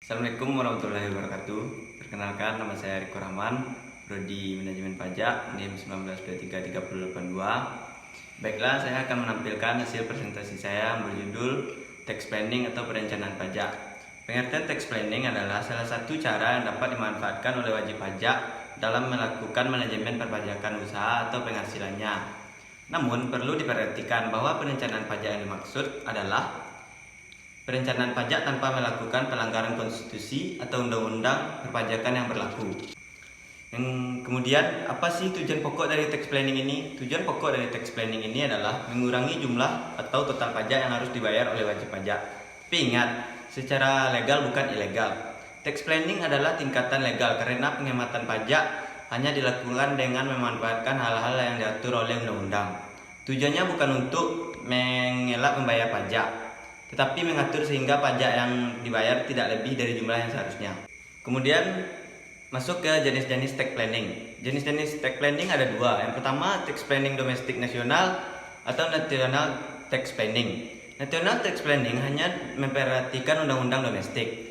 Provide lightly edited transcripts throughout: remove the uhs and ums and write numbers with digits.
Assalamualaikum warahmatullahi wabarakatuh. Perkenalkan, nama saya Riko Rahman, Prodi Manajemen Pajak, NIM 19233082. Baiklah, saya akan menampilkan hasil presentasi saya yang berjudul Tax Planning atau Perencanaan Pajak. Pengertian tax planning adalah salah satu cara yang dapat dimanfaatkan oleh wajib pajak dalam melakukan manajemen perpajakan usaha atau penghasilannya. Namun, perlu diperhatikan bahwa perencanaan pajak yang dimaksud adalah perencanaan pajak tanpa melakukan pelanggaran konstitusi atau undang-undang perpajakan yang berlaku. Kemudian, apa sih tujuan pokok dari tax planning ini? Tujuan pokok dari tax planning ini adalah mengurangi jumlah atau total pajak yang harus dibayar oleh wajib pajak. Tapi ingat, secara legal bukan ilegal. Tax planning adalah tingkatan legal karena penghematan pajak hanya dilakukan dengan memanfaatkan hal-hal yang diatur oleh undang-undang. Tujuannya bukan untuk mengelak membayar pajak, tetapi mengatur sehingga pajak yang dibayar tidak lebih dari jumlah yang seharusnya. Kemudian masuk ke jenis-jenis tax planning. Jenis-jenis tax planning ada dua. Yang pertama, tax planning domestik nasional atau national tax planning. National tax planning hanya memperhatikan undang-undang domestik.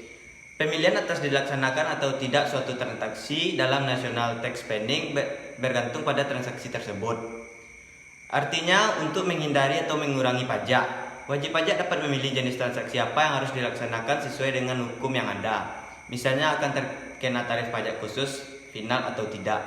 Pemilihan atas dilaksanakan atau tidak suatu transaksi dalam national tax planning bergantung pada transaksi tersebut. Artinya, untuk menghindari atau mengurangi pajak, wajib pajak dapat memilih jenis transaksi apa yang harus dilaksanakan sesuai dengan hukum yang ada. Misalnya akan terkena tarif pajak khusus, final atau tidak.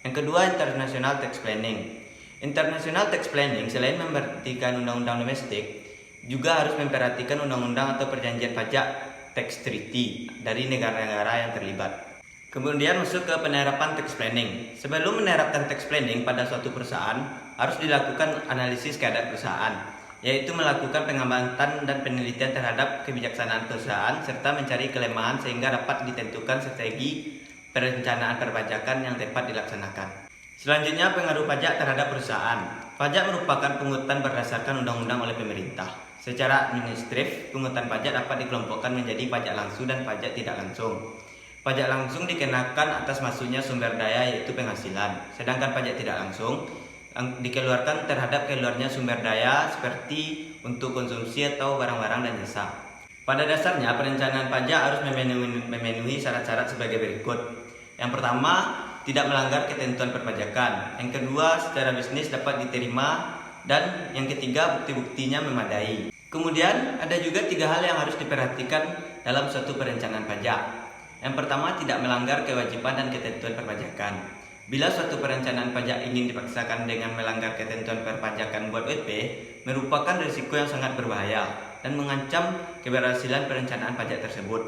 Yang kedua, international tax planning. International tax planning selain memperhatikan undang-undang domestik, juga harus memperhatikan undang-undang atau perjanjian pajak tax treaty dari negara-negara yang terlibat. Kemudian masuk ke penerapan tax planning. Sebelum menerapkan tax planning pada suatu perusahaan, harus dilakukan analisis keadaan perusahaan, yaitu melakukan pengamatan dan penelitian terhadap kebijaksanaan perusahaan serta mencari kelemahan sehingga dapat ditentukan strategi perencanaan perpajakan yang tepat dilaksanakan. Selanjutnya, pengaruh pajak terhadap perusahaan. Pajak merupakan pungutan berdasarkan undang-undang oleh pemerintah. Secara administratif, pungutan pajak dapat dikelompokkan menjadi pajak langsung dan pajak tidak langsung. Pajak langsung dikenakan atas masuknya sumber daya yaitu penghasilan, sedangkan pajak tidak langsung dikeluarkan terhadap keluarnya sumber daya seperti untuk konsumsi atau barang-barang dan jasa. Pada dasarnya, perencanaan pajak harus memenuhi syarat-syarat sebagai berikut. Yang pertama, tidak melanggar ketentuan perpajakan. Yang kedua, secara bisnis dapat diterima. Dan yang ketiga, bukti-buktinya memadai. Kemudian, ada juga 3 hal yang harus diperhatikan dalam suatu perencanaan pajak. Yang pertama, tidak melanggar kewajiban dan ketentuan perpajakan. Bila suatu perencanaan pajak ingin dipaksakan dengan melanggar ketentuan perpajakan buat WP, merupakan risiko yang sangat berbahaya dan mengancam keberhasilan perencanaan pajak tersebut.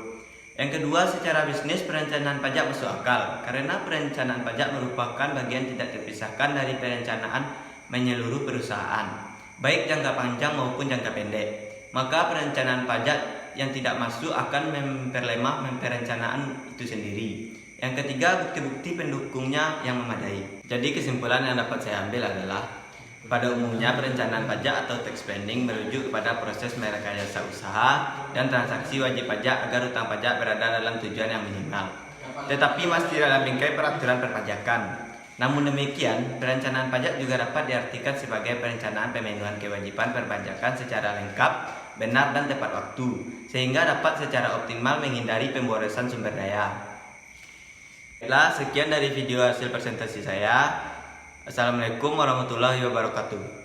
Yang kedua, secara bisnis perencanaan pajak masuk akal karena perencanaan pajak merupakan bagian tidak terpisahkan dari perencanaan menyeluruh perusahaan, baik jangka panjang maupun jangka pendek. Maka perencanaan pajak yang tidak masuk akan memperlemah perencanaan itu sendiri. Yang ketiga, bukti-bukti pendukungnya yang memadai. Jadi kesimpulan yang dapat saya ambil adalah pada umumnya perencanaan pajak atau tax planning merujuk kepada proses merekayasa usaha dan transaksi wajib pajak agar utang pajak berada dalam tujuan yang minimal, tetapi masih dalam bingkai peraturan perpajakan. Namun demikian, perencanaan pajak juga dapat diartikan sebagai perencanaan pemenuhan kewajiban perpajakan secara lengkap, benar dan tepat waktu, sehingga dapat secara optimal menghindari pemborosan sumber daya. Baiklah, sekian dari video hasil presentasi saya. Assalamualaikum warahmatullahi wabarakatuh.